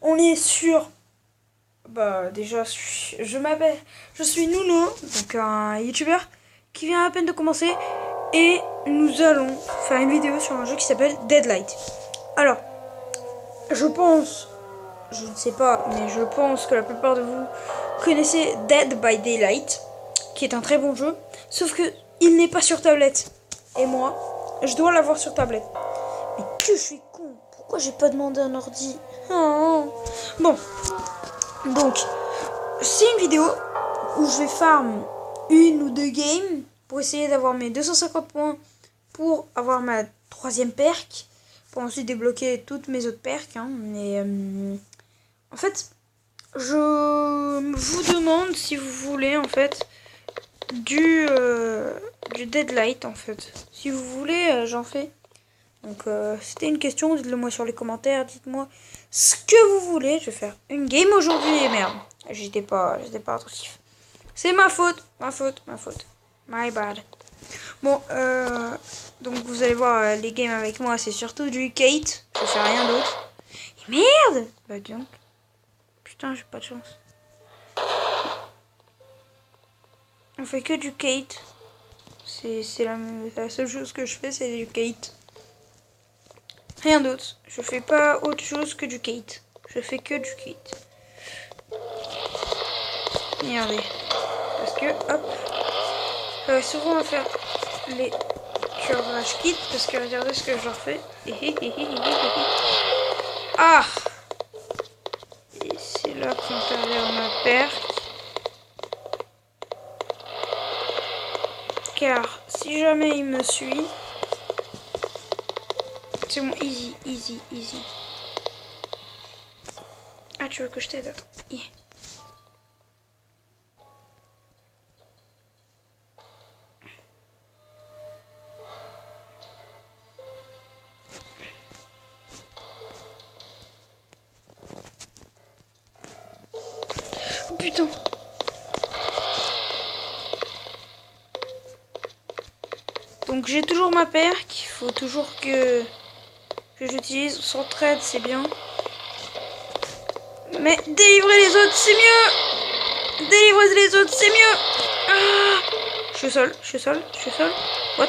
On est sur... Bah déjà, je suis Nuno, donc un youtubeur qui vient à peine de commencer. Et nous allons faire une vidéo sur un jeu qui s'appelle Deadlight. Alors, je pense, je ne sais pas, mais je pense que la plupart de vous connaissez Dead by Daylight, qui est un très bon jeu, sauf que il n'est pas sur tablette. Et moi, je dois l'avoir sur tablette. Mais que je suis con, pourquoi j'ai pas demandé un ordi? Oh. Bon, donc, c'est une vidéo où je vais farm une ou deux games pour essayer d'avoir mes 250 points pour avoir ma 3e perk, pour ensuite débloquer toutes mes autres perks. Mais en fait, je vous demande si vous voulez en fait du Deadlight en fait. Si vous voulez, j'en fais. Donc c'était une question, dites-le moi sur les commentaires, dites-moi ce que vous voulez. Je vais faire une game aujourd'hui et merde, j'étais pas attentif. C'est ma faute. My bad. Bon, donc vous allez voir les games avec moi, c'est surtout du Kate. Je fais rien d'autre. Et merde. Bah donc. Putain, j'ai pas de chance. On fait que du Kate. C'est la seule chose que je fais, c'est du Kate. Rien d'autre. Je fais pas autre chose que du Kate. Je fais que du Kate. Regardez. Parce que, hop. Ça va souvent à faire les curages kit. Parce que regardez ce que je leur fais. Ah! Et c'est là qu'on perd ma perque. Car si jamais il me suit... C'est bon, easy. Ah, tu veux que je t'aide? Attends. Yeah. Oh putain. Donc j'ai toujours ma perque. Il faut toujours que j'utilise. Son trade, c'est bien. Mais délivrer les autres, c'est mieux. Délivrer les autres, c'est mieux. Ah, je suis seul. What?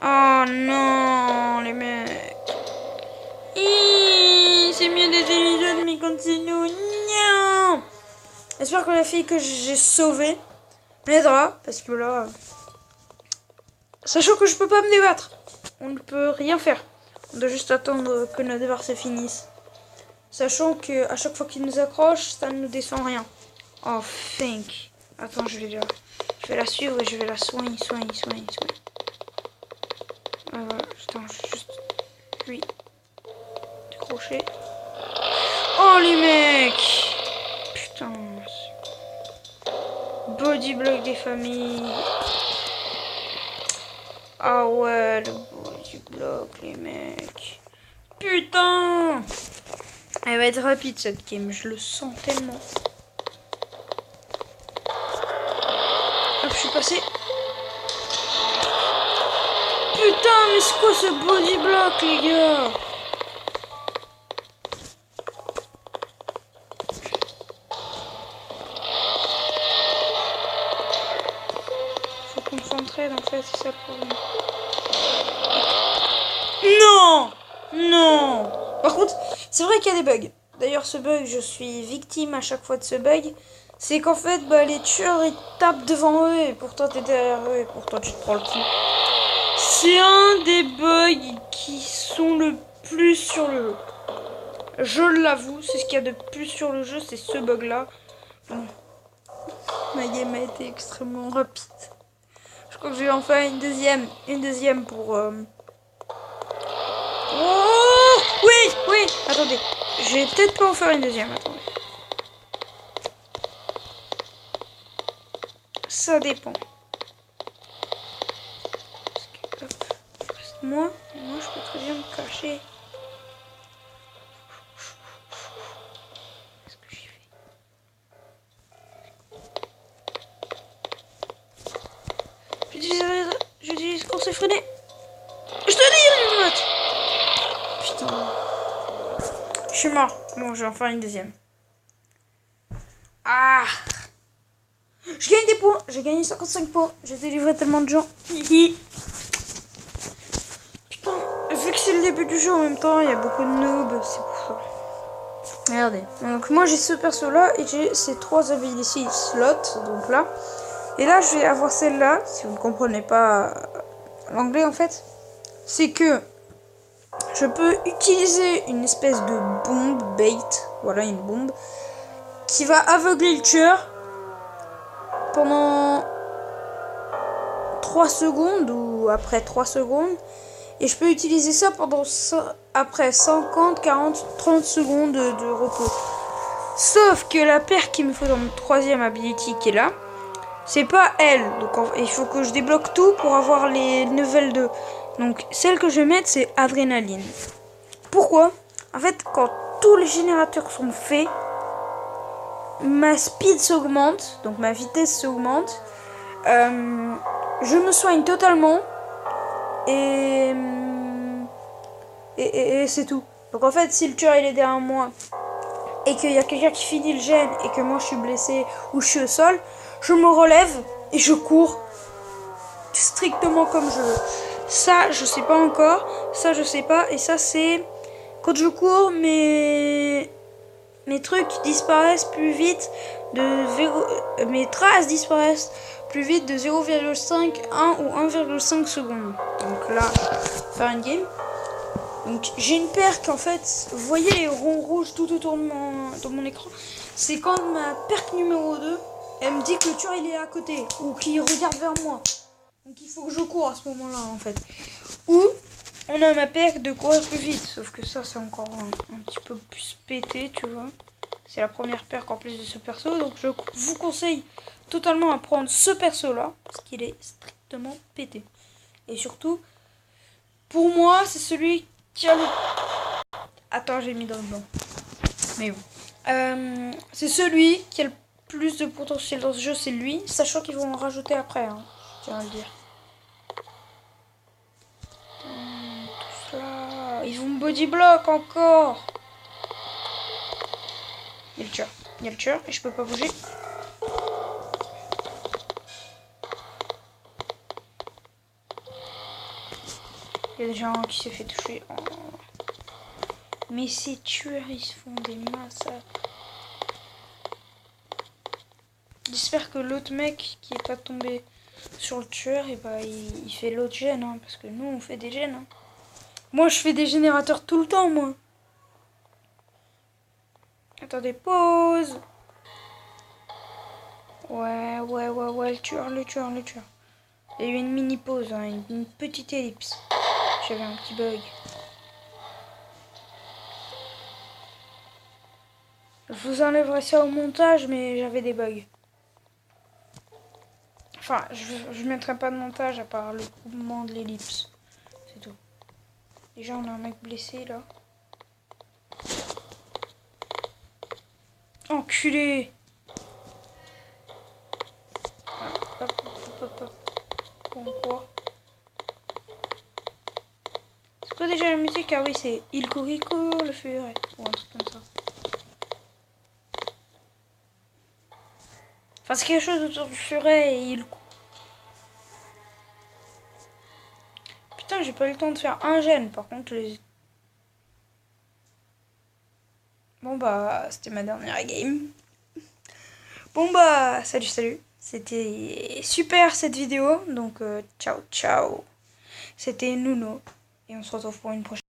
Oh non, les mecs. C'est mieux d'aider les autres, mais quand c'est nous, non. J'espère que la fille que j'ai sauvée m'aidera, parce que là... Sachant que je peux pas me débattre. On ne peut rien faire. On doit juste attendre que notre devoir se finisse. Sachant que à chaque fois qu'il nous accroche, ça ne nous descend rien. Oh, think. Attends, je vais la suivre et je vais la soigner. Ah, voilà, attends, juste lui décrocher. Oh les mecs! Putain. Body block des familles. Ah ouais, le body block, les mecs. Putain! Elle va être rapide cette game, je le sens tellement. Hop, je suis passé. Putain, mais c'est quoi ce body block, les gars? Faut qu'on s'entraide en fait, c'est ça le problème. Non! Par contre, c'est vrai qu'il y a des bugs. D'ailleurs, ce bug, je suis victime à chaque fois de ce bug. C'est qu'en fait, les tueurs, ils tapent devant eux et pourtant t'es derrière eux et pourtant tu te prends le coup. C'est un des bugs qui sont le plus sur le jeu. Je l'avoue, c'est ce qu'il y a de plus sur le jeu, c'est ce bug-là. Bon. Ma game a été extrêmement rapide. Je crois que je vais en faire une deuxième pour... Oh oui, attendez. Je vais peut-être pas en faire une deuxième, attendez. Ça dépend. Parce que, hop, moi, je peux très bien me cacher. Qu'est-ce que j'ai fait? J'utilise course effrénée. Je te dis, les notes. Putain. Je suis mort. Bon, je vais en faire une deuxième. Ah! Je gagne des points. J'ai gagné 55 points. J'ai délivré tellement de gens. Hihi. Putain, vu que c'est le début du jeu en même temps, il y a beaucoup de noobs. C'est pour ça. Regardez. Donc moi j'ai ce perso là et j'ai ces 3 ability slots. Donc là. Et là je vais avoir celle-là. Si vous ne comprenez pas l'anglais en fait. C'est que je peux utiliser une espèce de bombe bait. Voilà une bombe. Qui va aveugler le tueur. Pendant 3 secondes ou après 3 secondes. Et je peux utiliser ça pendant après 50, 40, 30 secondes de repos. Sauf que la paire qu'il me faut dans mon 3e ability qui est là, c'est pas elle. Donc il faut que je débloque tout pour avoir les level 2. Donc celle que je vais mettre c'est adrénaline. Pourquoi? En fait quand tous les générateurs sont faits, ma speed s'augmente, donc ma vitesse s'augmente. Je me soigne totalement. Et c'est tout. Donc en fait, si le tueur il est derrière moi et qu'il y a quelqu'un qui finit le gène et que moi je suis blessé ou je suis au sol, je me relève et je cours strictement comme je veux. Ça, je sais pas encore. Ça, je sais pas. Et ça, c'est quand je cours, mes trucs disparaissent plus vite mes traces disparaissent plus vite de 0,5, 1 ou 1,5 secondes. Donc là, faire une game. Donc j'ai une paire qu'en fait, vous voyez les ronds rouges tout autour de mon écran. C'est quand ma paire numéro 2, elle me dit que le tueur il est à côté ou qu'il regarde vers moi. Donc il faut que je cours à ce moment-là en fait. Ou on a ma paire de courir plus vite. Sauf que ça c'est encore un petit peu plus pété, tu vois. C'est la première paire en plus de ce perso. Donc je vous conseille totalement à prendre ce perso là. Parce qu'il est strictement pété. Et surtout, pour moi c'est celui qui a le... Attends, j'ai mis dans le blanc. Mais bon. C'est celui qui a le plus de potentiel dans ce jeu, c'est lui. Sachant qu'ils vont en rajouter après. Hein, je tiens à le dire. Tout cela. Ils vont me body block encore. Il y a le tueur. Il y a le tueur et je peux pas bouger. Il y a des gens qui s'est fait toucher. Oh. Mais ces tueurs, ils se font des massacres. J'espère que l'autre mec qui est pas tombé sur le tueur, et bah, il fait l'autre gène. Hein, parce que nous, on fait des gènes. Hein. Moi, je fais des générateurs tout le temps, moi. Attendez, pause. Ouais, le tueur. Il y a eu une mini pause, hein, une petite ellipse. J'avais un petit bug. Je vous enlèverai ça au montage, mais j'avais des bugs. Enfin, je mettrai pas de montage à part le mouvement de l'ellipse. C'est tout. Déjà, on a un mec blessé, là. Enculé! Hop. Bon, quoi? C'est quoi déjà la musique? Ah oui, c'est Il Corico, le furet. Ou un truc comme ça. Enfin, c'est quelque chose autour du furet et il... Putain, j'ai pas eu le temps de faire un gène. Par contre, les... Bon bah, c'était ma dernière game. Bon bah, salut. C'était super cette vidéo. Donc, ciao. C'était Nuno. Et on se retrouve pour une prochaine.